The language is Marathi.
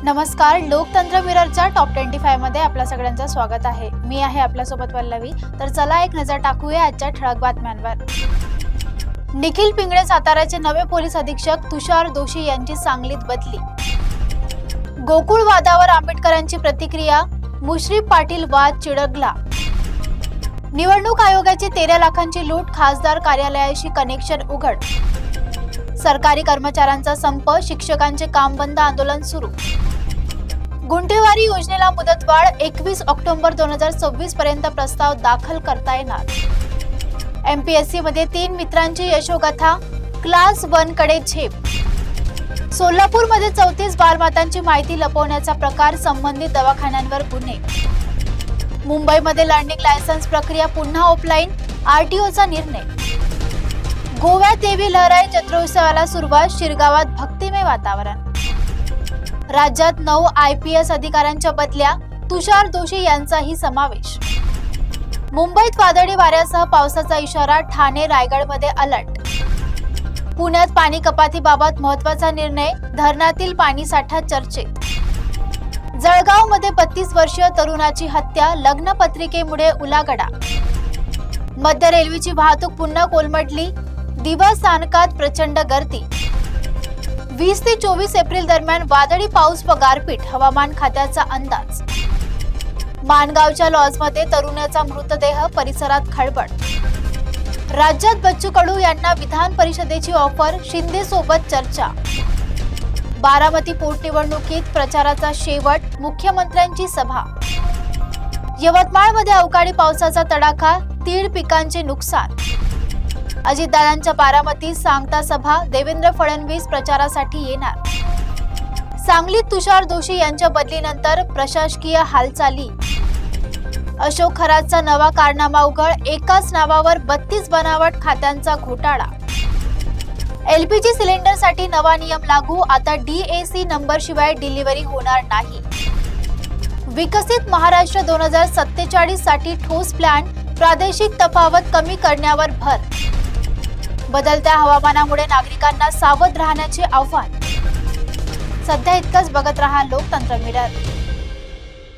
नमस्कार, लोकतंत्र मिररच्या टॉप 25 मध्ये आपल्या सगळ्यांचं स्वागत आहे। मी आहे आपल्यासोबत पल्लवी। तर चला एक नजर टाकूया आजच्या ठळक बातम्यांवर। निखिल पिंगळे साताऱ्याचे नवे पोलीस अधीक्षक तुषार दोशी यांची सांगलीत बदली। गोकुळ वादावर आंबेडकरांची प्रतिक्रिया, मुश्रीफ पाटील वाद चिडगला। निवडणूक आयोगाची 13 लाखांची लूट, खासदार कार्यालयाशी कनेक्शन उघड। सरकारी कर्मचाऱ्यांचा संप, शिक्षकांचे काम बंद आंदोलन सुरू। गुंठेवारी योजनेला मुदतवाढ, 21 ऑक्टोबर 2026 पर्यंत प्रस्ताव दाखल करता येणार। एमपीएससी मध्ये 3 मित्रांची यशोगाथा, क्लास 1 कडे झेप। सोलापूरमध्ये 34 बालमातांची माहिती लपवण्याचा प्रकार, संबंधित दवाखान्यांवर गुन्हे। मुंबईमध्ये लर्निंग लायसन्स प्रक्रिया पुन्हा ऑफलाईन, आरटीओचा निर्णय। गोव्यात देवी लहराई जत्रोत्सवाला सुरुवात, शिरगावात भक्तिमय वातावरण। राज्यात 9 IPS अधिकाऱ्यांच्या बदल्या, तुषार दोशी यांचाही समावेश। मुंबईत वादळी वाऱ्यासह पावसाचा इशारा, ठाणे रायगडमध्ये अलर्ट। पुण्यात पाणी कपातीबाबत महत्त्वाचा निर्णय, धरणातील पाणीसाठा चर्चेत। जळगावमध्ये 32 वर्षीय तरुणाची हत्या, लग्नपत्रिकेमुळे उलागडा। मध्य रेल्वेची वाहतूक पुन्हा कोलमडली, दिवस स्थानकात प्रचंड गर्दी। 20 ते 24 एप्रिल दरम्यान वादळी पाऊस व गारपीट, हवामान खात्याचा अंदाज। माणगावच्या लॉजमध्ये तरुणाचा मृतदेह, परिसरात खळबळ। राज्यात बच्चू कडू यांना विधान परिषदेची ऑफर, शिंदे सोबत चर्चा। बारामती पोटनिवडणुकीत प्रचाराचा शेवट, मुख्यमंत्र्यांची सभा। यवतमाळमध्ये अवकाळी पावसाचा तडाखा, तीळ पिकांचे नुकसान। अजितदादांच्या बारामतीत सांगता सभा, देवेंद्र फडणवीस प्रचारासाठी येणार। सांगलीत तुषार दोशी यांच्या बदलीनंतर प्रशासकीय हालचाली। अशोक खरातचा नवा कारनामा उघड, एकाच नावावर 32 बनावट खात्यांचा घोटाळा। LPG सिलेंडरसाठी नवा नियम लागू, आता DAC नंबरशिवाय डिलिव्हरी होणार नाही। विकसित महाराष्ट्र 2047 साठी ठोस प्लॅन, प्रादेशिक तफावत कमी करण्यावर भर। बदलत्या हवामानामुळे नागरिकांना सावध राहण्याचे आव्हान। सध्या इतकंच, बघत रहा लोकतंत्र मिरर।